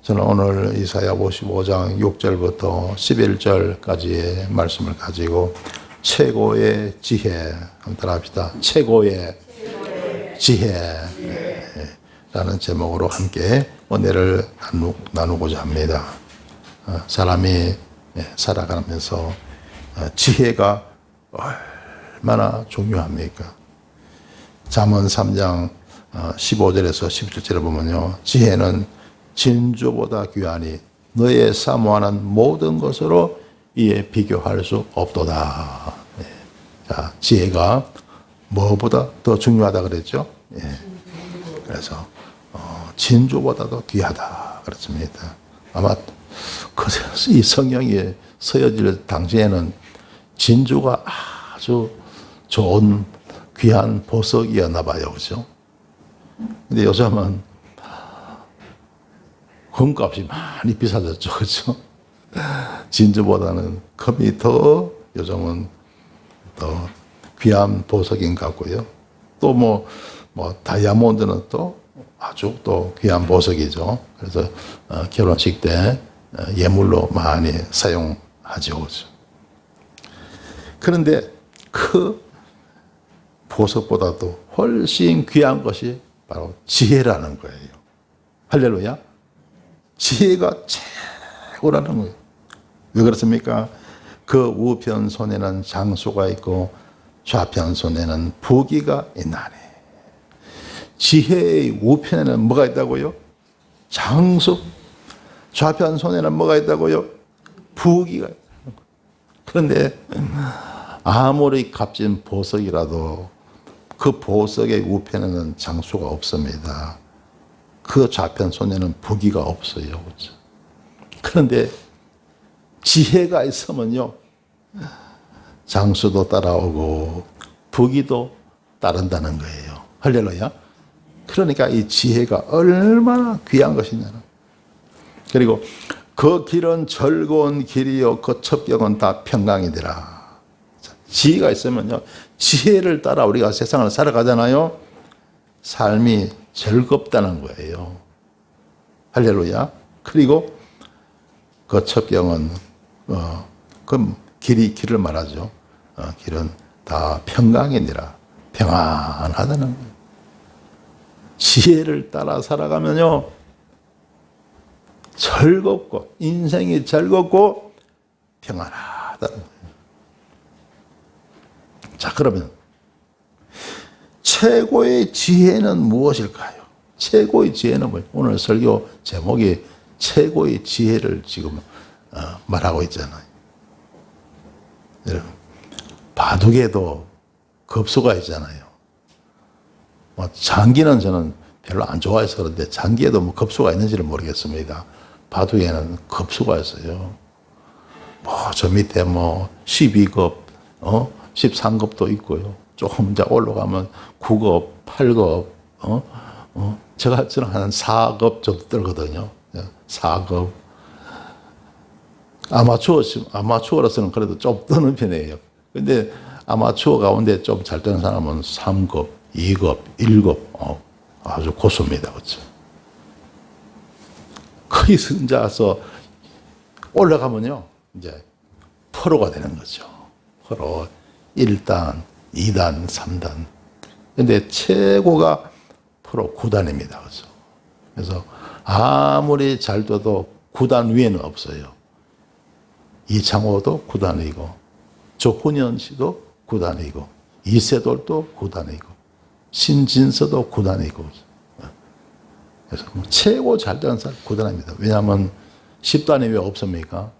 저는 오늘 이사야 55장 6절부터 11절까지의 말씀을 가지고 최고의 지혜, 한번 따라합시다. 최고의 지혜라는 제목으로 함께 은혜를 나누고자 합니다. 사람이 살아가면서 지혜가 얼마나 중요합니까? 잠언 3장 15절에서 17절을 보면요, 지혜는 진주보다 귀하니 너의 사모하는 모든 것으로 이에 비교할 수 없도다. 자, 지혜가 뭐보다 더 중요하다 그랬죠? 그래서 진주보다도 귀하다 그렇습니다. 아마 이 성경이 서여질 당시에는 진주가 아주 좋은 귀한 보석이었나 봐요, 그렇죠? 근데 요즘은 금값이 많이 비싸졌죠, 그렇죠? 진주보다는 금이 더 요즘은 더 귀한 보석인 것 같고요. 또 뭐 다이아몬드는 또 아주 또 귀한 보석이죠. 그래서 결혼식 때 예물로 많이 사용하죠, 그렇죠? 그런데 그 보석보다도 훨씬 귀한 것이 바로 지혜라는 거예요. 할렐루야. 지혜가 최고라는 거예요. 왜 그렇습니까? 그 우편 손에는 장수가 있고 좌편 손에는 부귀가 있나니. 지혜의 우편에는 뭐가 있다고요? 장수. 좌편 손에는 뭐가 있다고요? 부귀가 있다. 그런데 아무리 값진 보석이라도 그 보석의 우편에는 장수가 없습니다. 그 좌편 손에는 부귀가 없어요. 그렇죠? 그런데 지혜가 있으면요, 장수도 따라오고 부귀도 따른다는 거예요. 할렐루야. 그러니까 이 지혜가 얼마나 귀한 것이냐. 그리고 그 길은 즐거운 길이요 그 첩경은 다 평강이더라. 지혜가 있으면요, 지혜를 따라 우리가 세상을 살아가잖아요. 삶이 즐겁다는 거예요. 할렐루야. 그리고 그 첩경은 그 길을 말하죠. 길은 다 평강이니라. 평안하다는 거예요. 지혜를 따라 살아가면요, 즐겁고 인생이 즐겁고 평안하다는 거예요. 자, 그러면 최고의 지혜는 무엇일까요? 최고의 지혜는 뭐예요? 오늘 설교 제목이 최고의 지혜를 지금 말하고 있잖아요. 여러분, 바둑에도 급수가 있잖아요. 장기는 저는 별로 안 좋아해서 그런데 장기에도 뭐 급수가 있는지를 모르겠습니다. 바둑에는 급수가 있어요. 저 밑에 12급, 13급도 있고요. 조금 이제 올라가면 9급, 8급, 저는 한 4급 정도 들거든요. 4급. 아마추어로서는 그래도 좀 뜨는 편이에요. 근데 아마추어 가운데 좀 잘 뜨는 사람은 3급, 2급, 1급, 아주 고수입니다. 그렇죠? 거기서 이제 와서 올라가면요, 이제 프로가 되는 거죠. 프로 1단, 2단, 3단. 근데 최고가 프로 9단입니다. 그렇죠? 그래서 아무리 잘 떠도 9단 위에는 없어요. 이창호도 9단이고, 조훈현 씨도 9단이고, 이세돌도 9단이고, 신진서도 9단이고. 그래서 최고 잘 되는 사람 9단입니다. 왜냐하면 10단이 왜 없습니까?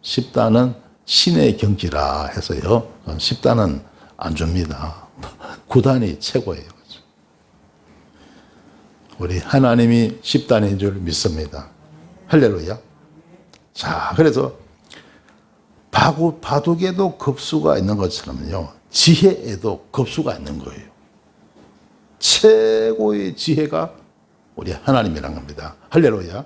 10단은 신의 경지라 해서요. 10단은 안 줍니다. 9단이 최고예요. 우리 하나님이 10단인 줄 믿습니다. 할렐루야. 자, 그래서 바둑에도 급수가 있는 것처럼요, 지혜에도 급수가 있는 거예요. 최고의 지혜가 우리 하나님이란 겁니다. 할렐루야.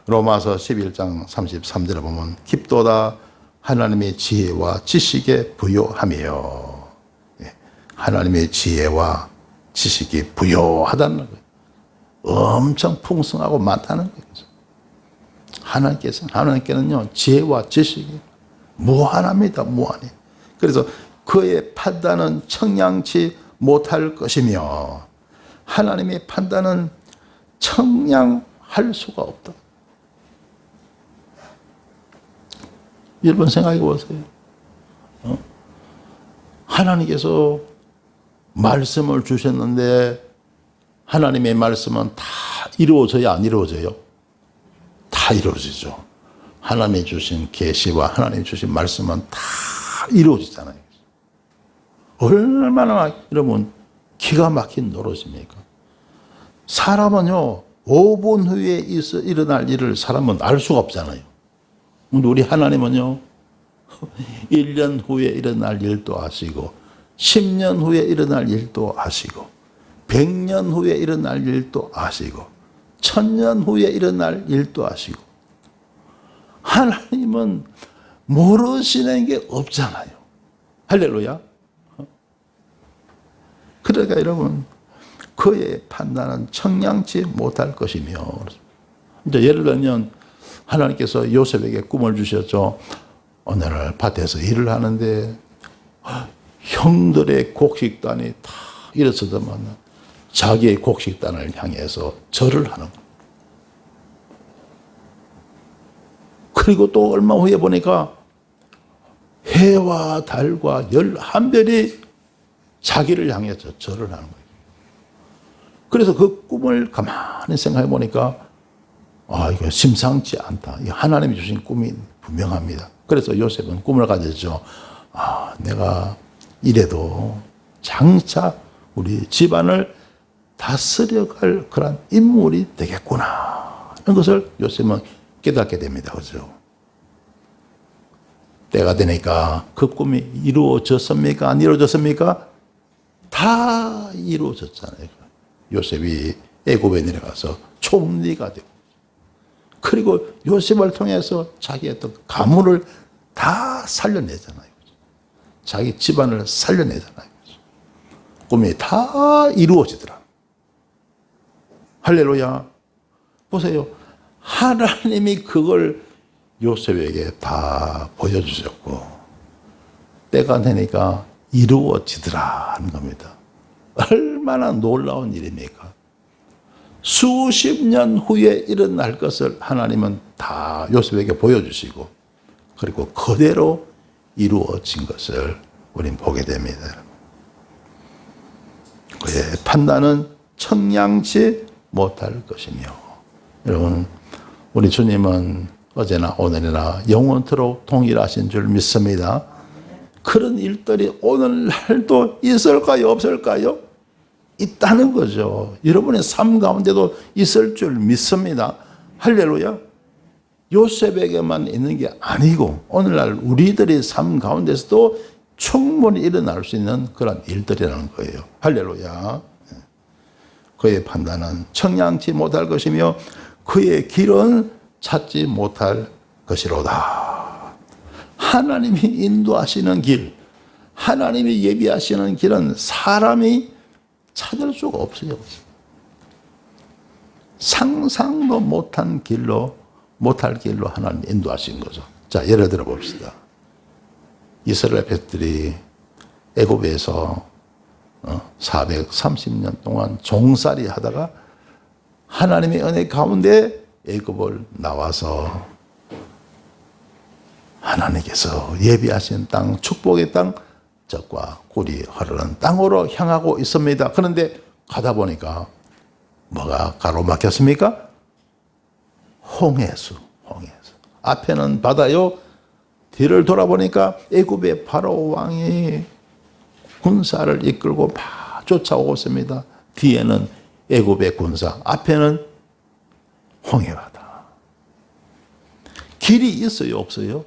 로마서 11장 33절에 보면 깊도다 하나님의 지혜와 지식에 부요하며, 하나님의 지혜와 지식이 부요하다는 거예요. 엄청 풍성하고 많다는 거죠. 하나님께는요, 지혜와 지식이 무한합니다. 무한해. 그래서 그의 판단은 청량치 못할 것이며 하나님의 판단은 청량할 수가 없다. 여러분 생각해 보세요. 하나님께서 말씀을 주셨는데 하나님의 말씀은 다 이루어져야 안 이루어져요? 다 이루어지죠. 하나님이 주신 계시와 하나님이 주신 말씀은 다 이루어지잖아요. 얼마나 여러분 기가 막힌 노릇입니까? 사람은요 5분 후에 일어날 일을 사람은 알 수가 없잖아요. 근데 우리 하나님은요 1년 후에 일어날 일도 아시고 10년 후에 일어날 일도 아시고 100년 후에 일어날 일도 아시고 1000년 후에 일어날 일도 아시고 하나님은 모르시는 게 없잖아요. 할렐루야. 그러니까 여러분 그의 판단은 청량치 못할 것이며 이제 예를 들면 하나님께서 요셉에게 꿈을 주셨죠. 어느 날 밭에서 일을 하는데 형들의 곡식단이 다 일어서더만 자기의 곡식단을 향해서 절을 하는 거예요. 그리고 또 얼마 후에 보니까 해와 달과 11별이 자기를 향해서 절을 하는 거예요. 그래서 그 꿈을 가만히 생각해 보니까 이거 심상치 않다. 하나님이 주신 꿈이 분명합니다. 그래서 요셉은 꿈을 가졌죠. 내가 이래도 장차 우리 집안을 다스려갈 그런 인물이 되겠구나. 이런 것을 요셉은 깨닫게 됩니다. 그죠? 때가 되니까 그 꿈이 이루어졌습니까? 안 이루어졌습니까? 다 이루어졌잖아요. 요셉이 애굽에 내려가서 총리가 되고 그리고 요셉을 통해서 자기의 어떤 가문을 다 살려내잖아요. 자기 집안을 살려내잖아요. 꿈이 다 이루어지더라. 할렐루야. 보세요. 하나님이 그걸 요셉에게 다 보여주셨고 때가 되니까 이루어지더라 하는 겁니다. 얼마나 놀라운 일입니까? 수십 년 후에 일어날 것을 하나님은 다 요셉에게 보여주시고 그리고 그대로 이루어진 것을 우리는 보게 됩니다. 그의 판단은 청량치 못할 것이며 여러분 우리 주님은 어제나 오늘이나 영원토록 동일하신 줄 믿습니다. 그런 일들이 오늘날도 있을까요? 없을까요? 있다는 거죠. 여러분의 삶 가운데도 있을 줄 믿습니다. 할렐루야. 요셉에게만 있는 게 아니고 오늘날 우리들의 삶 가운데서도 충분히 일어날 수 있는 그런 일들이라는 거예요. 할렐루야. 그의 판단은 청량치 못할 것이며 그의 길은 찾지 못할 것이로다. 하나님이 인도하시는 길, 하나님이 예비하시는 길은 사람이 찾을 수가 없어요. 상상도 못할 길로 하나님 인도하신 거죠. 자, 예를 들어 봅시다. 이스라엘 백들이 애굽에서 430년 동안 종살이 하다가 하나님의 은혜 가운데 애굽을 나와서 하나님께서 예비하신 땅, 축복의 땅, 젖과 꿀이 흐르는 땅으로 향하고 있습니다. 그런데 가다 보니까 뭐가 가로막혔습니까? 홍해수. 앞에는 바다요. 뒤를 돌아보니까 애굽의 바로 왕이 군사를 이끌고 막 쫓아오고 있습니다. 뒤에는 애굽의 군사, 앞에는 홍해바다. 길이 있어요, 없어요?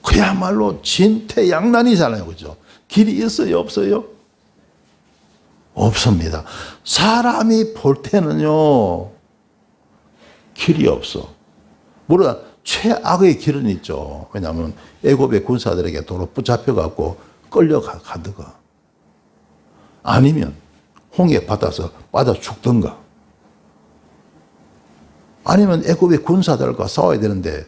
그야말로 진퇴양난이잖아요, 그죠? 길이 있어요, 없어요? 없습니다. 사람이 볼 때는요, 길이 없어. 물론 최악의 길은 있죠. 왜냐하면 애굽의 군사들에게 도로 붙잡혀갖고 끌려가든가 아니면 홍해 받아서 빠져 죽든가 아니면 애굽의 군사들과 싸워야 되는데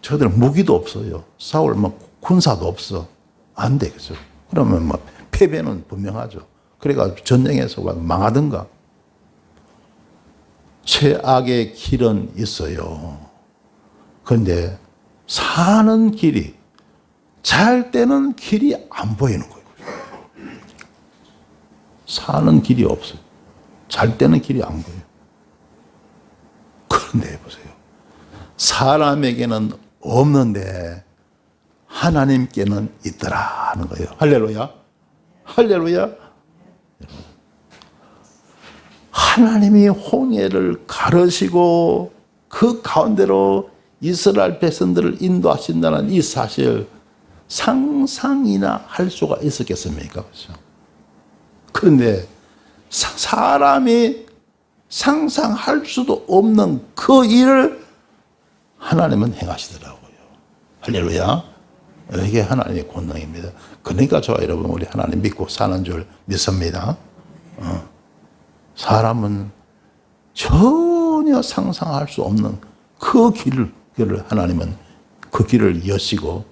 저들은 무기도 없어요. 싸울 뭐 군사도 없어. 안 되겠죠. 그러면 뭐 패배는 분명하죠. 그래가 전쟁에서 망하든가. 최악의 길은 있어요. 그런데 사는 길이, 잘 때는 길이 안 보이는 거예요. 사는 길이 없어요. 잘 때는 길이 안 보여요. 그런데 보세요. 사람에게는 없는데 하나님께는 있더라 하는 거예요. 할렐루야. 할렐루야. 하나님이 홍해를 가르시고 그 가운데로 이스라엘 백성들을 인도하신다는 이 사실 상상이나 할 수가 있었겠습니까? 그렇죠? 그런데 사람이 상상할 수도 없는 그 일을 하나님은 행하시더라고요. 할렐루야. 이게 하나님의 권능입니다. 그러니까 저와 여러분 우리 하나님 믿고 사는 줄 믿습니다. 사람은 전혀 상상할 수 없는 그 길을 하나님은 그 길을 여시고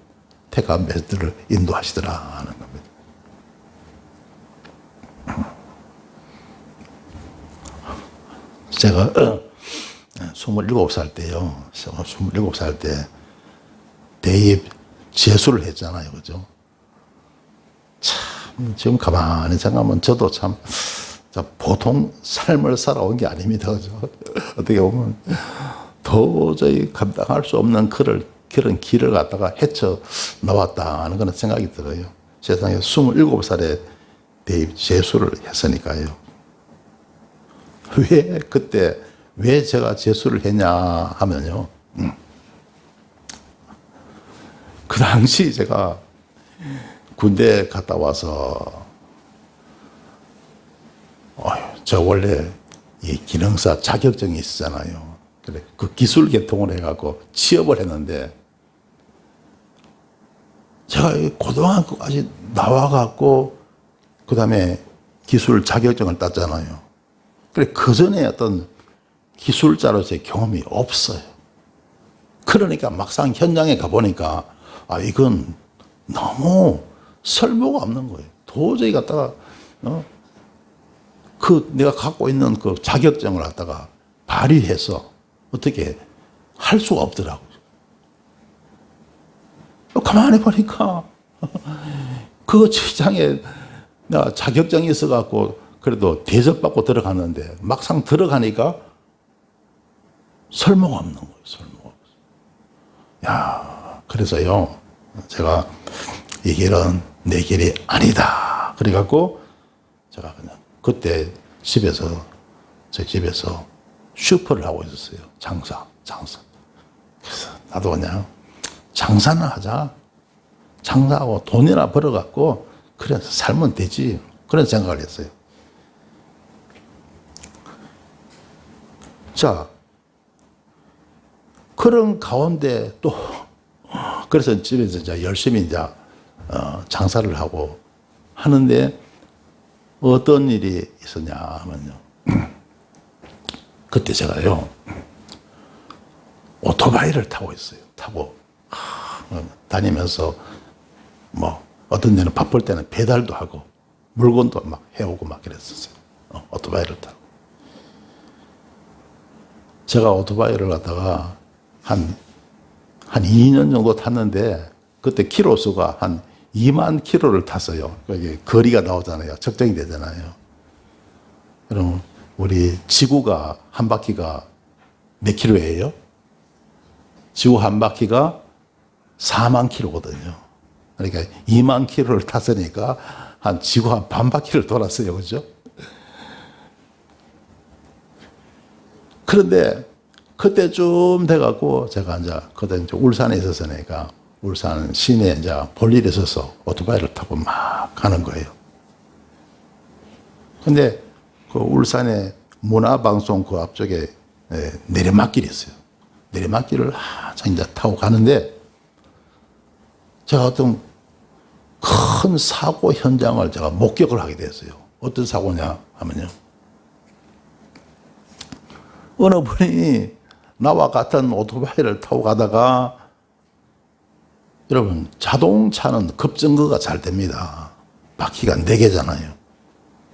택한 백성들을 인도하시더라 하는 겁니다. 제가 27살 때요. 27살 때 대입 재수를 했잖아요. 그죠? 참, 지금 가만히 생각하면 저도 참 보통 삶을 살아온 게 아닙니다. 그죠? 어떻게 보면 도저히 감당할 수 없는 그런 길을 갖다가 헤쳐 나왔다는 그런 생각이 들어요. 세상에 27살에 대입 재수를 했으니까요. 왜 제가 재수를 했냐 하면요. 그 당시 제가 군대 갔다 와서 저 원래 이 기능사 자격증이 있었잖아요. 그래 그 기술 개통을 해갖고 취업을 했는데 제가 고등학교까지 나와갖고 그 다음에 기술 자격증을 땄잖아요. 그래 그 전에 어떤 기술자로서의 경험이 없어요. 그러니까 막상 현장에 가보니까 이건 너무 설모가 없는 거예요. 도저히 갖다가 내가 갖고 있는 그 자격증을 갖다가 발휘해서 어떻게 할 수가 없더라고요. 가만히 보니까 그 직장에 내가 자격증이 있어갖고 그래도 대접받고 들어갔는데 막상 들어가니까 설모가 없는 거예요. 설모가 없어요. 그래서요 제가 이 길은 내 길이 아니다. 그래갖고 제가 그냥 그때 저희 집에서 슈퍼를 하고 있었어요. 장사. 그래서 나도 그냥 장사는 하자. 장사하고 돈이나 벌어갖고 그래서 살면 되지. 그런 생각을 했어요. 자, 그런 가운데 또 그래서 집에서 이제 열심히 이제 장사를 하고 하는데 어떤 일이 있었냐 하면요. 그때 제가요 오토바이를 타고 있어요. 타고 다니면서 뭐 어떤 데는 바쁠 때는 배달도 하고 물건도 막 해오고 막 그랬었어요. 오토바이를 타고. 제가 오토바이를 갖다가 한 2년 정도 탔는데 그때 키로수가 한 2만 킬로를 탔어요. 그게 거리가 나오잖아요. 측정이 되잖아요. 그럼 우리 지구가 한 바퀴가 몇 킬로예요? 지구 한 바퀴가 4만 킬로거든요. 그러니까 2만 킬로를 탔으니까 한 지구 한 반 바퀴를 돌았어요. 그죠? 그런데 그때쯤 돼갖고 제가 그때 이제 울산에 있었으니까 울산 시내에 이제 볼 일이 있어서 오토바이를 타고 막 가는 거예요. 근데 그 울산에 문화방송 그 앞쪽에 내리막길이 있어요. 내리막길을 한참 이제 타고 가는데 제가 어떤 큰 사고 현장을 제가 목격을 하게 됐어요. 어떤 사고냐 하면요. 어느 분이 나와 같은 오토바이를 타고 가다가 여러분 자동차는 급정거가 잘 됩니다. 바퀴가 4개잖아요.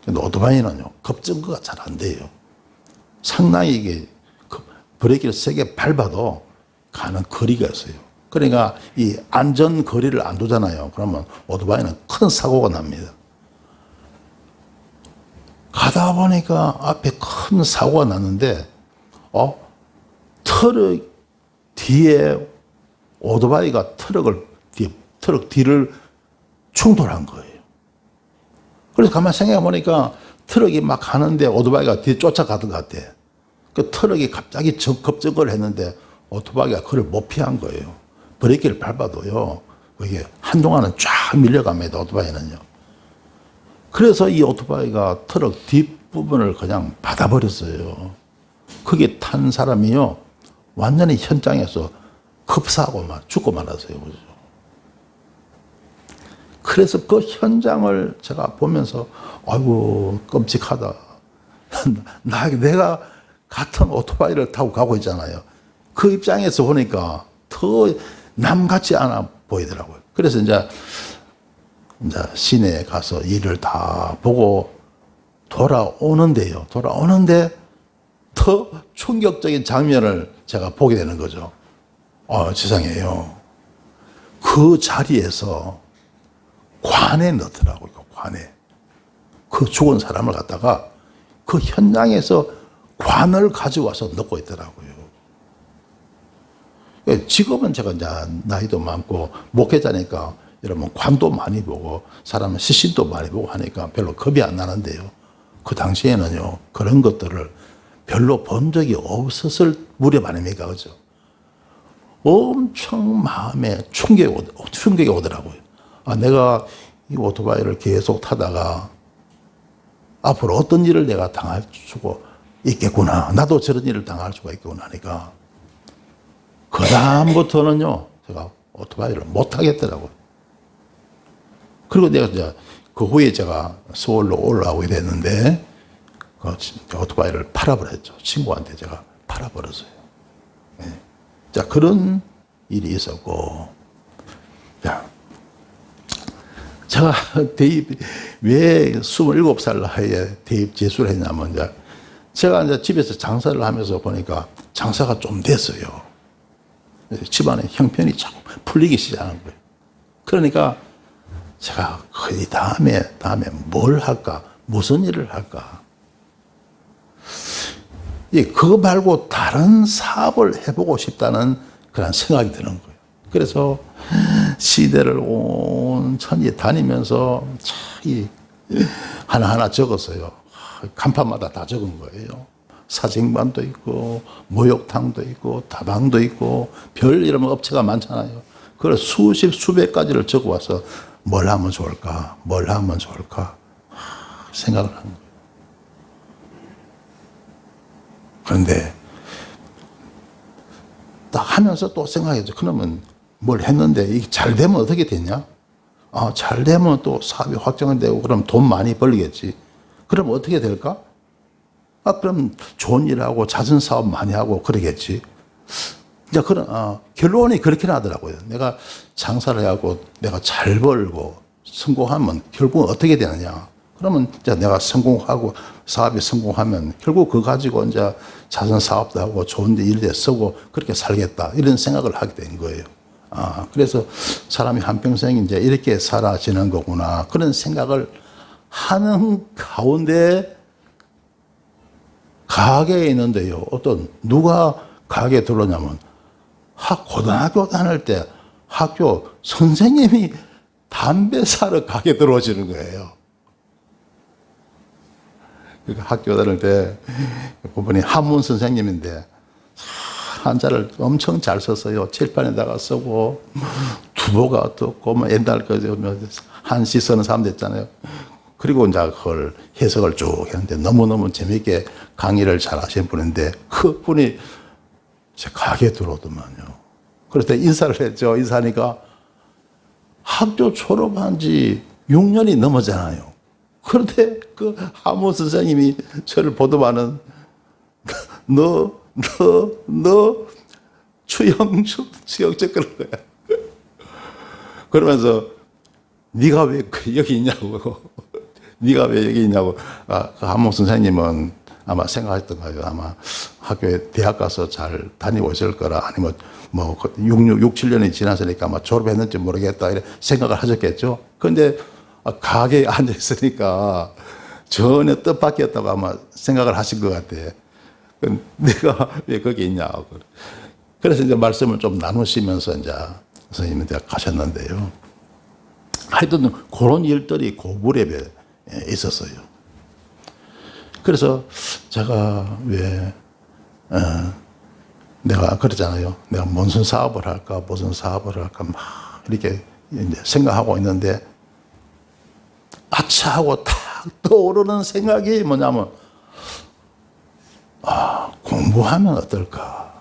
근데 오토바이는요 급정거가 잘 안 돼요. 상당히 이게 브레이크를 세게 밟아도 가는 거리가 있어요. 그러니까 이 안전 거리를 안 두잖아요. 그러면 오토바이는 큰 사고가 납니다. 가다 보니까 앞에 큰 사고가 났는데 트럭 뒤에 오토바이가 트럭 뒤를 충돌한 거예요. 그래서 가만히 생각해 보니까 트럭이 막 가는데 오토바이가 뒤에 쫓아가던 것 같아. 그 트럭이 갑자기 급정거를 했는데 오토바이가 그걸 못 피한 거예요. 브레이크를 밟아도요, 이게 한동안은 쫙 밀려갑니다, 오토바이는요. 그래서 이 오토바이가 트럭 뒷부분을 그냥 받아버렸어요. 거기에 탄 사람이요, 완전히 현장에서 급사하고 죽고 말았어요. 그래서 그 현장을 제가 보면서, 아이고, 끔찍하다. 내가 같은 오토바이를 타고 가고 있잖아요. 그 입장에서 보니까 더 남같지 않아 보이더라고요. 그래서 이제 시내에 가서 일을 다 보고 돌아오는데 더 충격적인 장면을 제가 보게 되는 거죠. 세상에요. 그 자리에서 관에 넣더라고요. 관에. 그 죽은 사람을 갖다가 그 현장에서 관을 가져와서 넣고 있더라고요. 지금은 제가 이제 나이도 많고 목회자니까 여러분 관도 많이 보고 사람은 시신도 많이 보고 하니까 별로 겁이 안 나는데요. 그 당시에는요, 그런 것들을 별로 본 적이 없었을 무렵 아닙니까? 그죠? 엄청 마음에 충격이 오더라고요. 내가 이 오토바이를 계속 타다가 앞으로 어떤 일을 내가 당할 수가 있겠구나. 나도 저런 일을 당할 수가 있겠구나 하니까 그 다음부터는요, 제가 오토바이를 못 타겠더라고요. 그리고 내가 이제 그 후에 제가 서울로 올라오게 됐는데 그 오토바이를 팔아버렸죠. 친구한테 제가 팔아버렸어요. 네. 자, 그런 일이 있었고, 자, 제가 왜 27살 나이에 대입 재수를 했냐면, 제가 이제 집에서 장사를 하면서 보니까 장사가 좀 됐어요. 집안의 형편이 자꾸 풀리기 시작하는 거예요. 그러니까 제가 이 다음에 뭘 할까? 무슨 일을 할까? 그거 말고 다른 사업을 해보고 싶다는 그런 생각이 드는 거예요. 그래서 시대를 온천히 다니면서 하나하나 적었어요. 간판마다 다 적은 거예요. 사생반도 있고 목욕탕도 있고 다방도 있고 별 이런 업체가 많잖아요. 그걸 수백 가지를 적어와서 뭘 하면 좋을까 생각을 한 거예요. 그런데 딱 하면서 또 생각했죠. 그러면 뭘 했는데 이게 잘 되면 어떻게 되냐? 잘 되면 또 사업이 확장되고 그럼 돈 많이 벌겠지. 그럼 어떻게 될까? 그럼 좋은 일하고 잦은 사업 많이 하고 그러겠지. 이제 결론이 그렇게 나더라고요. 내가 장사를 해갖고 내가 잘 벌고 성공하면 결국은 어떻게 되느냐. 그러면 이제 내가 성공하고 사업이 성공하면 결국 그거 가지고 이제 잦은 사업도 하고 좋은 데 일에 쓰고 그렇게 살겠다. 이런 생각을 하게 된 거예요. 그래서 사람이 한평생 이제 이렇게 살아지는 거구나. 그런 생각을 하는 가운데 가게에 있는데요. 누가 가게에 들어오냐면 고등학교 다닐 때 학교 선생님이 담배 사러 가게 들어오시는 거예요. 그러니까 학교 다닐 때 그분이 한문 선생님인데 한자를 엄청 잘 썼어요. 칠판에다가 쓰고 두보가 어떻고 옛날 한시 쓰는 사람들 있잖아요. 그리고 이제 그걸 해석을 쭉 했는데 너무너무 재미있게 강의를 잘 하시는 분인데 그 분이 제 가게에 들어오더만요. 그래서 인사를 했죠. 인사하니까 학교 졸업한 지 6년이 넘었잖아요. 그런데 그 한문 선생님이 저를 보더만은 너 너 추영적 그런 거야. 그러면서 네가 왜 여기 있냐고. 네가 왜 여기 있냐고. 그 한목 선생님은 아마 생각했던 거예요. 아마 학교에 대학 가서 잘 다니고 있을 거라, 아니면 뭐 6, 7년이 지났으니까 아마 졸업했는지 모르겠다 이런 생각을 하셨겠죠. 그런데 가게에 앉아 있으니까 전혀 뜻밖이었다고 아마 생각을 하신 것 같아. 내가 왜 거기 있냐고. 그래서 이제 말씀을 좀 나누시면서 이제 선생님한테 가셨는데요. 하여튼 그런 일들이 그 무렵에 있었어요. 그래서 제가 왜 내가 그러잖아요. 내가 무슨 사업을 할까, 무슨 사업을 할까 막 이렇게 이제 생각하고 있는데 아차 하고 탁 떠오르는 생각이 뭐냐면 공부하면 어떨까.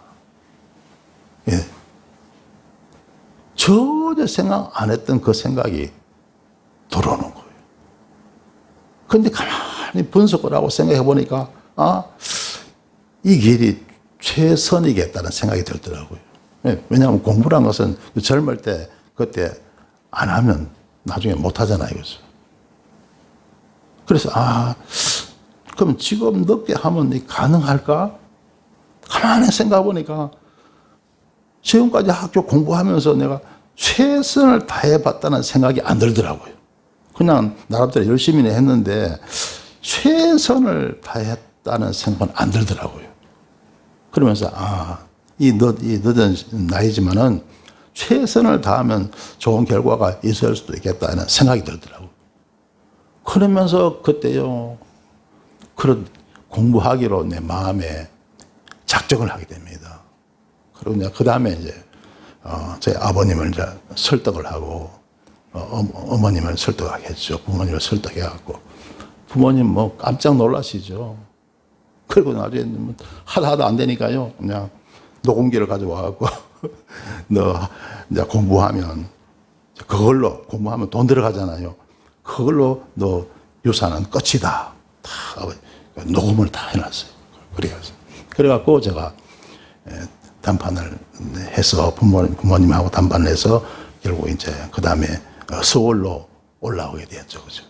예. 전혀 생각 안 했던 그 생각이 들어오는 거예요. 근데 가만히 분석을 하고 생각해 보니까 이 길이 최선이겠다는 생각이 들더라고요. 예. 왜냐하면 공부란 것은 젊을 때 그때 안 하면 나중에 못 하잖아요. 그래서. 그래서 그럼 지금 늦게 하면 가능할까? 가만히 생각해 보니까 지금까지 학교 공부하면서 내가 최선을 다해봤다는 생각이 안 들더라고요. 그냥 나름대로 열심히 했는데 최선을 다했다는 생각은 안 들더라고요. 그러면서 이 늦은 나이지만은 최선을 다하면 좋은 결과가 있을 수도 있겠다는 생각이 들더라고요. 그러면서 그때요, 그런 공부하기로 내 마음에 작정을 하게 됩니다. 그리고 그 다음에 이제 저희 아버님을 이제 설득을 하고 어머님을 설득하겠죠. 부모님을 설득해갖고 부모님 뭐 깜짝 놀라시죠. 그리고 나중에 하다 안 되니까요, 그냥 녹음기를 가져와갖고 너 이제 공부하면 그걸로 공부하면 돈 들어가잖아요. 그걸로 너 유산은 끝이다. 다 녹음을 다 해놨어요. 그래갖고 제가 담판을 해서 부모님하고 담판을 해서 결국 이제 그 다음에 서울로 올라오게 되었죠. 그죠.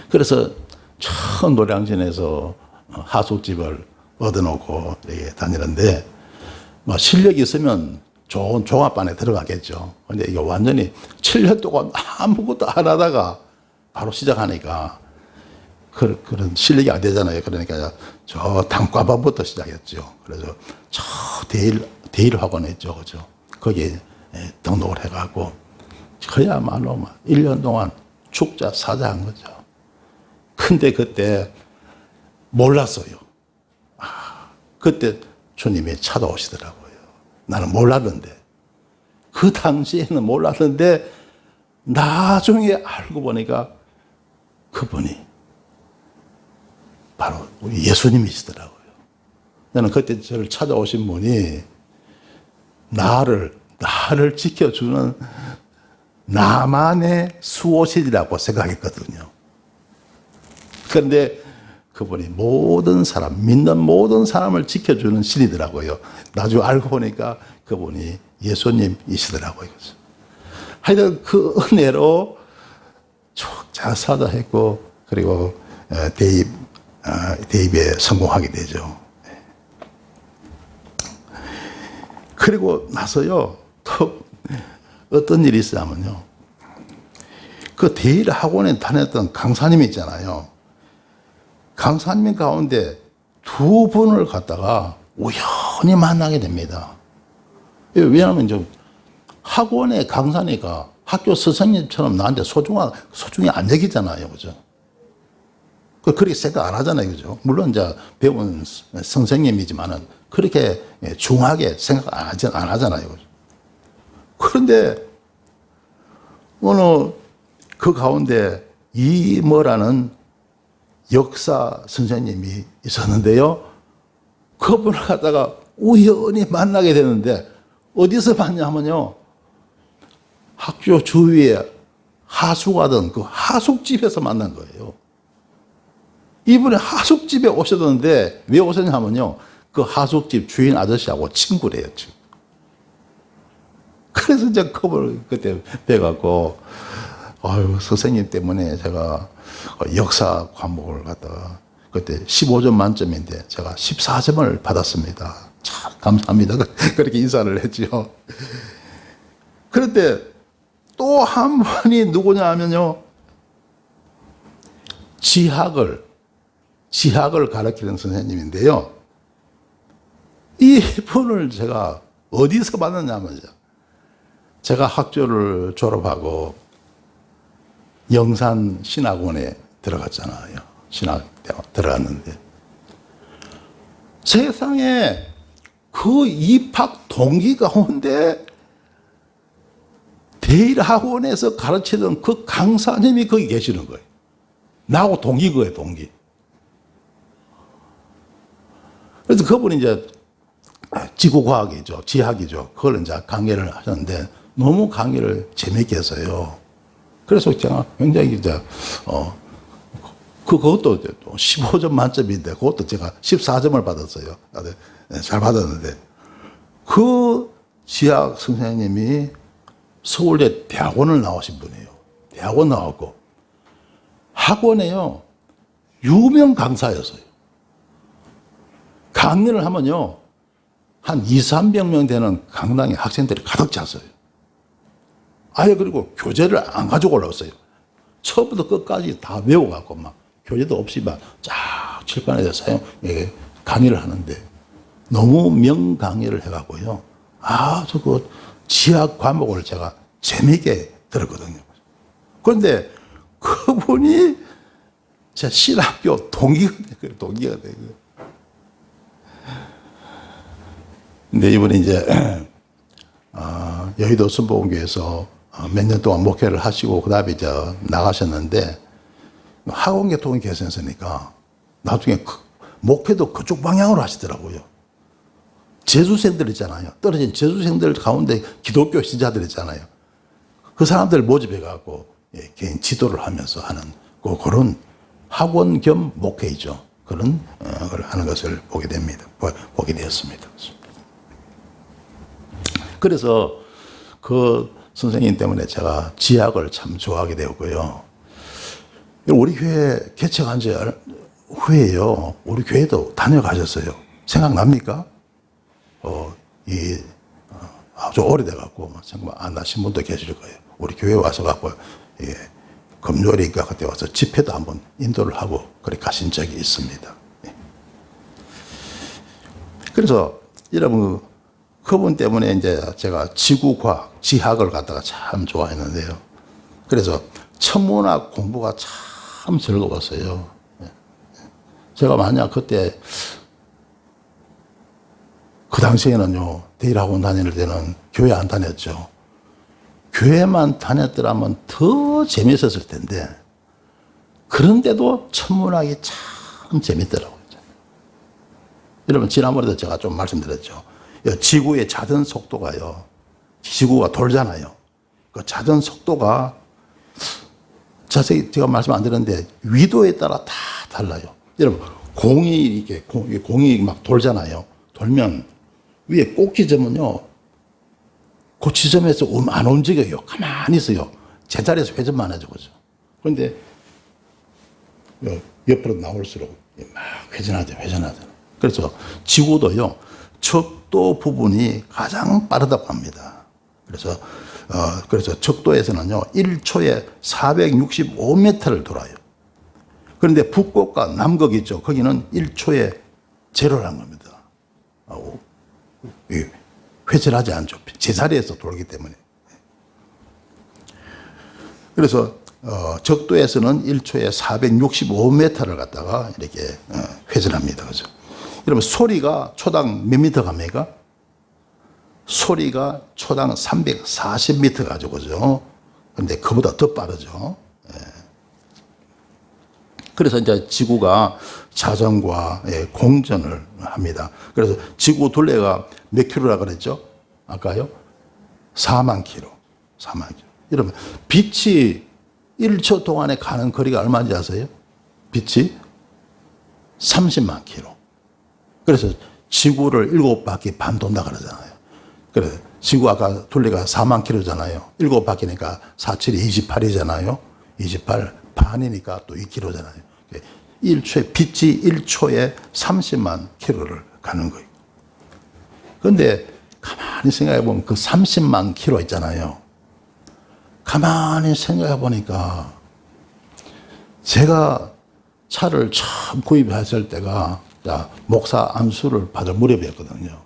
그래서 처음 노량진에서 하숙집을 얻어놓고 이렇게 다니는데 뭐 실력이 있으면 좋은 종합반에 들어가겠죠. 근데 이게 완전히 7년 동안 아무것도 안 하다가 바로 시작하니까 그런 실력이 안 되잖아요. 그러니까 저 단과반부터 시작했죠. 그래서 저 대일 학원에 있죠. 그죠. 거기에 등록을 해가고 그야말로 막 1년 동안 축자 사자한 거죠. 근데 그때 몰랐어요. 그때 주님이 찾아오시더라고요. 나는 몰랐는데. 그 당시에는 몰랐는데 나중에 알고 보니까 그분이 바로 우리 예수님이시더라고요. 저는 그때 저를 찾아오신 분이 나를 지켜주는 나만의 수호신이라고 생각했거든요. 그런데 그분이 모든 사람, 믿는 모든 사람을 지켜주는 신이더라고요. 나중에 알고 보니까 그분이 예수님이시더라고요. 하여튼 그 은혜로 잘 사자했고, 그리고 대입에 성공하게 되죠. 그리고 나서요, 또 어떤 일이 있었냐면요. 그 대일 학원에 다녔던 강사님이 있잖아요. 강사님 가운데 두 분을 갖다가 우연히 만나게 됩니다. 왜냐하면 좀 학원의 강사니까 학교 선생님처럼 나한테 소중히 안 여기잖아요. 그죠? 그렇게 생각 안 하잖아요. 그죠? 물론 이제 배운 선생님이지만은 그렇게 중하게 생각 안 하잖아요. 그죠? 그런데 어느 그 가운데 이뭐라는 역사 선생님이 있었는데요. 그분을 갖다가 우연히 만나게 되는데 어디서 만나면요. 학교 주위에 하숙하던 그 하숙집에서 만난 거예요. 이분이 하숙집에 오셨는데 왜 오셨냐면요. 그 하숙집 주인 아저씨하고 친구래요, 지금. 그래서 이제 컵을 그때 뵈갖고, 아유, 선생님 때문에 제가 역사 과목을 갖다가 그때 15점 만점인데 제가 14점을 받았습니다. 참 감사합니다. 그렇게 인사를 했죠. 그런데 또 한 분이 누구냐 하면요. 지학을 가르치는 선생님인데요. 이 분을 제가 어디서 봤느냐면요. 제가 학교를 졸업하고 영산 신학원에 들어갔잖아요. 신학대학 들어갔는데 세상에 그 입학 동기 가운데 대일학원에서 가르치던 그 강사님이 거기 계시는 거예요. 나하고 동기 거예요, 동기. 그래서 그분이 이제 지구과학이죠, 지학이죠. 그걸 이제 강의를 하셨는데 너무 강의를 재밌게 했어요. 그래서 제가 굉장히 이제 그것도 15점 만점인데 그것도 제가 14점을 받았어요. 잘 받았는데 그 지학 선생님이 서울대 대학원을 나오신 분이에요. 대학원 나왔고 학원에요 유명 강사였어요. 강의를 하면요 한 200~300명 되는 강당에 학생들이 가득 찼어요. 아예 그리고 교재를 안 가지고 올라왔어요. 처음부터 끝까지 다 외워갖고 막 교재도 없이 막 쫙 칠판에서 강의를 하는데 너무 명 강의를 해갖고요. 아주 그 지학 과목을 제가 재미있게 들었거든요. 그런데 그분이 제 신학교 동기가 되고. 근데 이분이 이제 여의도 순복음교회에서 몇 년 동안 목회를 하시고 그 다음에 이제 나가셨는데 학원계통이 계셨으니까 나중에 목회도 그쪽 방향으로 하시더라고요. 재수생들 있잖아요. 떨어진 재수생들 가운데 기독교 신자들 있잖아요. 그 사람들 모집해 갖고 개인 지도를 하면서 하는 그런 학원 겸 목회이죠. 그런 걸 하는 것을 보게 됩니다. 보게 되었습니다. 그래서 그 선생님 때문에 제가 지학을 참 좋아하게 되었고요. 우리 교회 개척한 지 후에요. 우리 교회도 다녀가셨어요. 생각납니까? 아주 오래돼갖고 생각 안 나신 분도 계실 거예요. 우리 교회 와서 갖고 금요일인가 그때 와서 집회도 한번 인도를 하고 그렇게 가신 적이 있습니다. 그래서 여러분 그분 때문에 이제 제가 지구과학, 지학을 갖다가 참 좋아했는데요. 그래서 천문학 공부가 참 즐거웠어요. 제가 만약 그때 그 당시에는요, 대일학원 다닐 때는 교회 안 다녔죠. 교회만 다녔더라면 더 재밌었을 텐데, 그런데도 천문학이 참 재밌더라고요. 여러분, 지난번에도 제가 좀 말씀드렸죠. 지구의 자전 속도가요, 지구가 돌잖아요. 그 자전 속도가 자세히 제가 말씀 안 드렸는데, 위도에 따라 다 달라요. 여러분, 공이 막 돌잖아요. 돌면, 위에 꼭 지점은요, 그 지점에서 안 움직여요. 가만히 있어요. 제자리에서 회전만 하죠. 그죠? 그런데, 옆으로 나올수록 막 회전하죠. 그래서 지구도요, 적도 부분이 가장 빠르다고 합니다. 그래서 적도에서는요, 1초에 465m를 돌아요. 그런데 북극과 남극 있죠. 거기는 1초에 제로라는 겁니다. 회전하지 않죠. 제자리에서 돌기 때문에. 그래서 적도에서는 1초에 465m를 갖다가 이렇게 회전합니다. 그죠? 여러분 소리가 초당 몇 미터 갑니까? 소리가 초당 340m 가죠. 그죠? 근데 그보다 더 빠르죠. 그래서 이제 지구가 자전과 공전을 합니다. 그래서 지구 둘레가 몇 킬로라 그랬죠? 아까요? 4만 킬로. 4만 킬로. 여러분, 빛이 1초 동안에 가는 거리가 얼마인지 아세요? 빛이 30만 킬로. 그래서 지구를 7바퀴 반 돈다 그러잖아요. 그래, 지구 아까 둘레가 4만 킬로잖아요. 7바퀴니까 4, 7이 28이잖아요. 28 반이니까 또 2킬로잖아요. 1초에, 빛이 1초에 30만 킬로를 가는 거예요. 그런데 가만히 생각해 보면 그 30만 킬로 있잖아요. 가만히 생각해 보니까 제가 차를 처음 구입했을 때가 목사 안수를 받을 무렵이었거든요.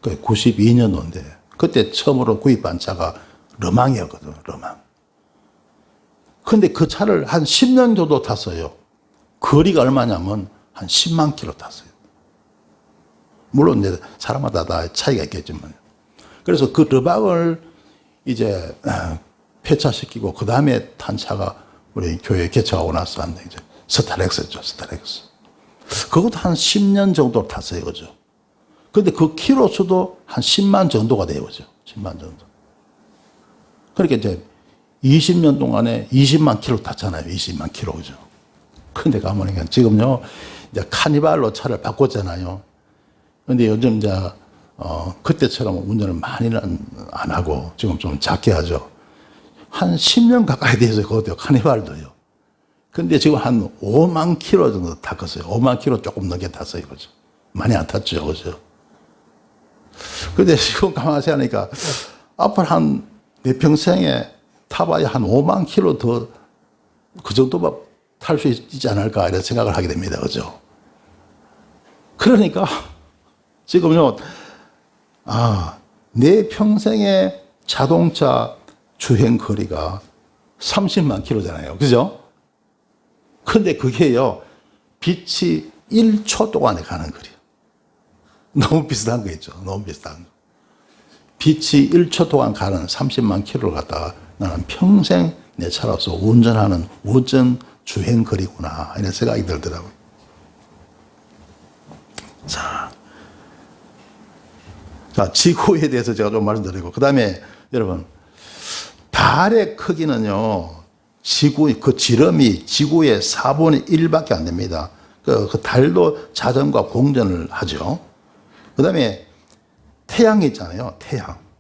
그 92년도인데 그때 처음으로 구입한 차가 러망이었거든요. 러망. 근데 그 차를 한 10년 정도 탔어요. 거리가 얼마냐면 한 10만 킬로 탔어요. 물론 이제 사람마다 다 차이가 있겠지만. 그래서 그 러망을 이제 폐차시키고 그 다음에 탄 차가 우리 교회 개척하고 나서 한 이제 스타렉스죠. 스타렉스. 그것도 한 10년 정도 탔어요. 그죠? 근데 그 키로 수도 한 10만 정도가 돼요. 그죠? 10만 정도. 그러니까 이제 20년 동안에 20만 킬로 탔잖아요. 20만 킬로. 그죠? 근데 가보니까 지금요, 이제 카니발로 차를 바꿨잖아요. 근데 요즘 이제, 그때처럼 운전을 많이는 안 하고 지금 좀 작게 하죠. 한 10년 가까이 돼서 그것도 카니발도요. 근데 지금 한 5만 킬로 정도 탔었어요. 5만 킬로 조금 넘게 탔어요. 그죠? 많이 안 탔죠. 그죠? 근데 지금 가만히 생각하니까 앞으로 내 평생에 타봐야 한 5만 킬로 더 그 정도만 탈 수 있지 않을까 이런 생각을 하게 됩니다. 그죠? 그러니까 지금요, 내 평생의 자동차 주행 거리가 30만 킬로잖아요. 그죠? 근데 그게요, 빛이 1초 동안에 가는 거리요. 너무 비슷한 거 있죠. 너무 비슷한 거. 빛이 1초 동안 가는 30만 킬로를 갖다가 나는 평생 내 차로서 운전하는 우전 주행 거리구나. 이런 생각이 들더라고요. 자, 지구에 대해서 제가 좀 말씀드리고, 그 다음에 여러분, 달의 크기는요, 그 지름이 지구의 4분의 1밖에 안 됩니다. 그 달도 자전과 공전을 하죠. 그 다음에 태양이 있잖아요.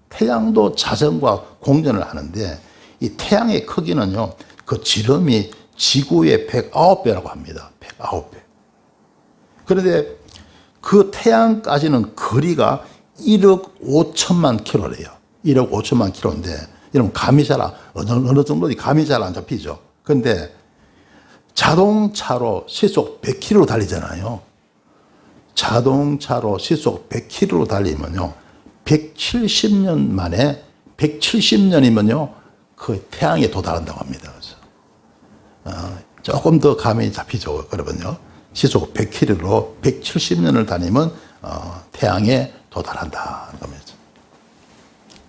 태양도 자전과 공전을 하는데 이 태양의 크기는요, 그 지름이 지구의 109배라고 합니다. 109배. 그런데 그 태양까지는 거리가 1억 5천만 킬로래요. 1억 5천만 킬로인데, 여러분, 어느 정도인지 감이 잘 안 잡히죠. 근데 자동차로 시속 100km 달리잖아요. 자동차로 시속 100km로 달리면요, 170년 만에, 170년이면요, 그 태양에 도달한다고 합니다. 그래서 조금 더 감이 잡히죠. 그러면요, 시속 100km로 170년을 다니면 태양에 도달한다.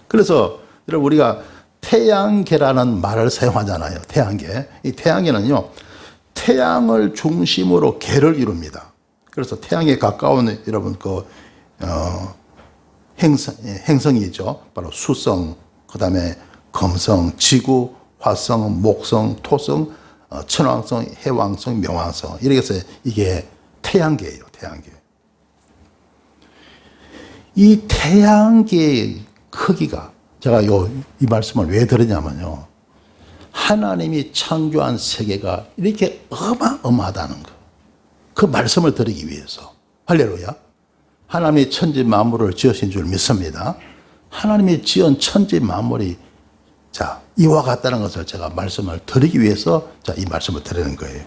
그래서 여러분, 우리가 태양계라는 말을 사용하잖아요. 태양계. 이 태양계는요, 태양을 중심으로 계를 이룹니다. 그래서 태양에 가까운 여러분 행성이죠. 바로 수성, 그 다음에 금성, 지구, 화성, 목성, 토성, 천왕성, 해왕성, 명왕성. 이렇게 해서 이게 태양계예요. 태양계. 이 태양계의 크기가, 제가 이 말씀을 왜 드리냐면요, 하나님이 창조한 세계가 이렇게 어마어마하다는 거, 그 말씀을 드리기 위해서. 할렐루야. 하나님이 천지 만물을 지으신 줄 믿습니다. 하나님이 지은 천지 만물이 이와 같다는 것을 제가 말씀을 드리기 위해서 이 말씀을 드리는 거예요.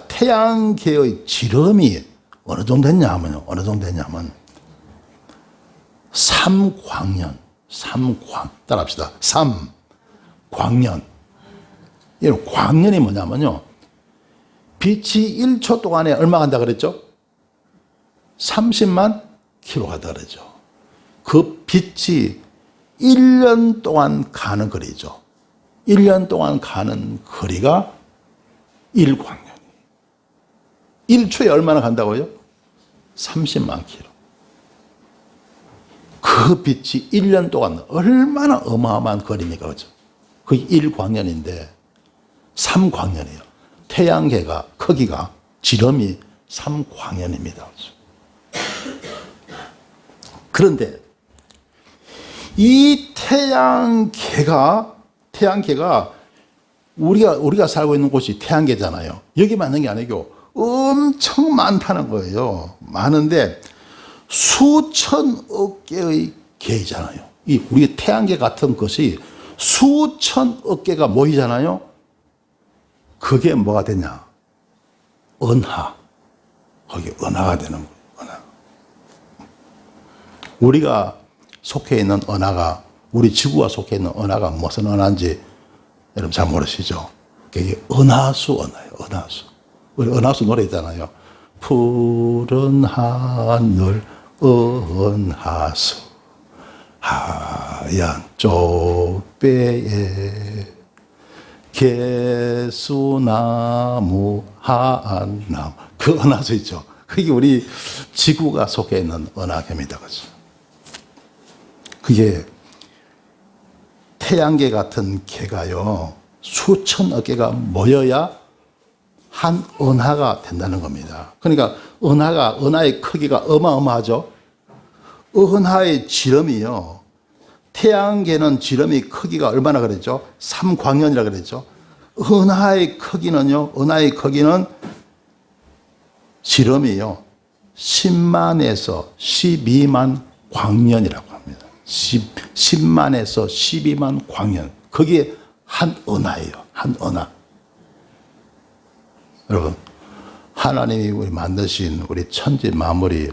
태양계의 지름이 어느 정도 됐냐면요, 3광년. 따라합시다. 3광년. 이 광년이 뭐냐면요, 빛이 1초 동안에 얼마 간다 그랬죠? 30만 킬로 간다 그랬죠. 그 빛이 1년 동안 가는 거리죠. 1년 동안 가는 거리가 1광년. 1초에 얼마나 간다고요? 30만 킬로. 그 빛이 1년 동안 얼마나 어마어마한 거리입니까? 그죠? 그게 1광년인데 3광년이에요. 태양계가 크기가, 지름이 삼광연입니다. 그런데 이 태양계가 우리가 살고 있는 곳이 태양계잖아요. 여기 많은 게 아니고 엄청 많다는 거예요. 많은데 수천억 개의 계이잖아요. 이 우리 태양계 같은 것이 수천억 개가 모이잖아요. 그게 뭐가 되냐? 은하. 거기 은하가 되는 거예요. 은하. 우리가 속해 있는 은하가, 우리 지구가 속해 있는 은하가 무슨 은하인지 여러분 잘 모르시죠? 그게 은하수 은하예요. 은하수. 우리 은하수 노래 있잖아요. 푸른 하늘 은하수 하얀 쪽배에 개수나무 한나무, 그 은하수 있죠. 그게 우리 지구가 속해 있는 은하계입니다. 그렇죠? 그게 태양계 같은 계가요, 수천억 개가 모여야 한 은하가 된다는 겁니다. 그러니까 은하의 크기가 어마어마하죠. 은하의 지름이요, 태양계는 지름이 크기가 얼마나 그랬죠? 삼광년이라 그랬죠. 은하의 크기는 지름이요 10만에서 12만 광년이라고 합니다. 10만에서 12만 광년. 그게 한 은하예요. 한 은하. 여러분, 하나님이 우리 만드신 우리 천지 만물이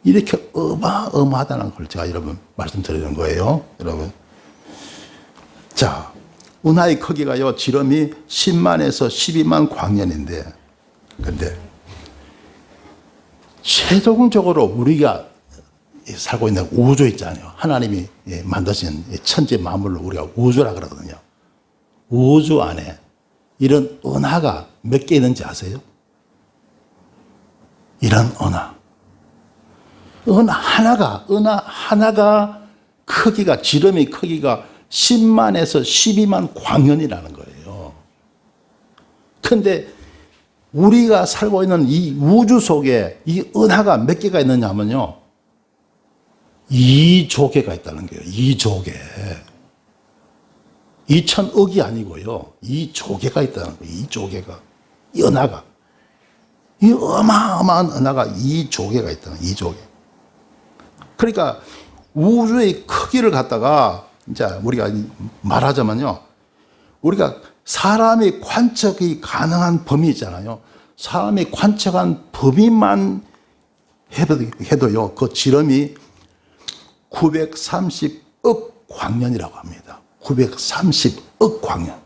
이렇게 어마어마하다는 걸 제가 여러분 말씀드리는 거예요. 여러분. 자, 은하의 크기가요, 지름이 10만에서 12만 광년인데, 근데 최종적으로 우리가 살고 있는 우주 있잖아요. 하나님이 만드신 천지 만물을 우리가 우주라 그러거든요. 우주 안에 이런 은하가 몇 개 있는지 아세요? 이런 은하 하나가 크기가, 지름이 크기가 10만에서 12만 광년이라는 거예요. 근데 우리가 살고 있는 이 우주 속에 이 은하가 몇 개가 있느냐면요, 2조 개가 있다는 거예요. 2조 개. 2천억이 아니고요, 2조 개가 있다는 거예요. 2조 개가. 이 은하가. 이 어마어마한 은하가 2조 개가 있다는 거예요. 2조 개. 그러니까 우주의 크기를 갖다가 이제 우리가 말하자면요, 우리가 사람이 관측이 가능한 범위 있잖아요. 사람이 관측한 범위만 해도요, 그 지름이 930억 광년이라고 합니다. 930억 광년.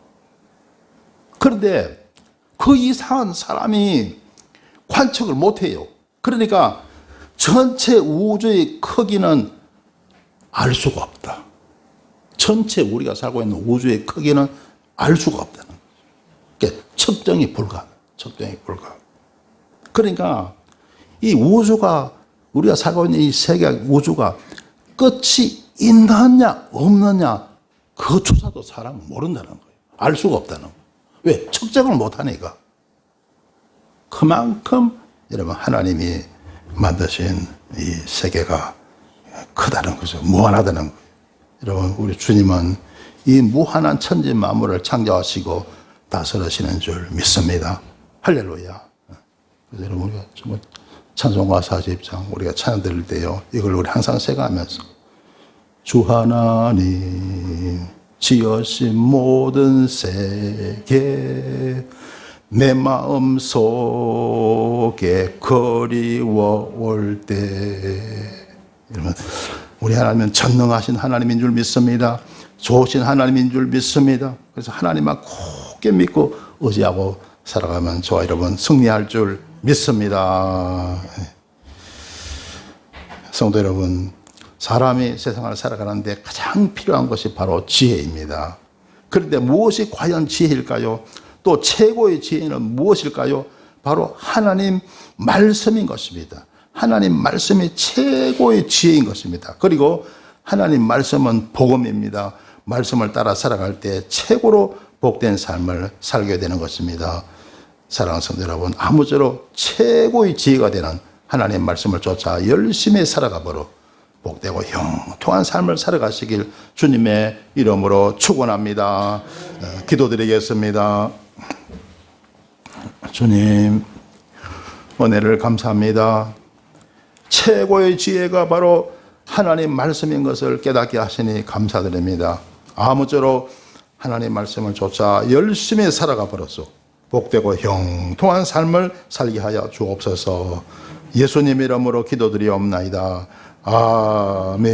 그런데 그 이상은 사람이 관측을 못해요. 그러니까 전체 우주의 크기는 알 수가 없다. 전체 우리가 살고 있는 우주의 크기는 알 수가 없다는 거죠. 그러니까 측정이 불가. 그러니까 이 우주가, 우리가 살고 있는 이 세계 우주가 끝이 있느냐 없느냐, 그조차도 사람은 모른다는 거예요. 알 수가 없다는 거예요. 왜? 측정을 못하니까. 그만큼 여러분, 하나님이 만드신 이 세계가 크다는 거죠. 무한하다는 거예요. 여러분, 우리 주님은 이 무한한 천지 만물을 창조하시고 다스리시는 줄 믿습니다. 할렐루야. 그래서 여러분, 우리가 정말 찬송가 40장 우리가 찬양 드릴 때요, 이걸 우리 항상 생각하면서, 주 하나님 지으신 모든 세계 내 마음 속에 그리워올 때, 여러분, 우리 하나님은 전능하신 하나님인 줄 믿습니다. 좋으신 하나님인 줄 믿습니다. 그래서 하나님만 굳게 믿고 의지하고 살아가면 저와 여러분 승리할 줄 믿습니다. 성도 여러분, 사람이 세상을 살아가는데 가장 필요한 것이 바로 지혜입니다. 그런데 무엇이 과연 지혜일까요? 또 최고의 지혜는 무엇일까요? 바로 하나님 말씀인 것입니다. 하나님 말씀이 최고의 지혜인 것입니다. 그리고 하나님 말씀은 복음입니다. 말씀을 따라 살아갈 때 최고로 복된 삶을 살게 되는 것입니다. 사랑하는 성도 여러분, 아무쪼록 최고의 지혜가 되는 하나님의 말씀을 쫓아 열심히 살아가므로 복되고 형통한 삶을 살아가시길 주님의 이름으로 축원합니다. 기도드리겠습니다. 주님, 은혜를 감사합니다. 최고의 지혜가 바로 하나님 말씀인 것을 깨닫게 하시니 감사드립니다. 아무쪼록 하나님 말씀을 쫓아 열심히 살아가 버려서 복되고 형통한 삶을 살게 하여 주옵소서. 예수님 이름으로 기도드리옵나이다. 아멘.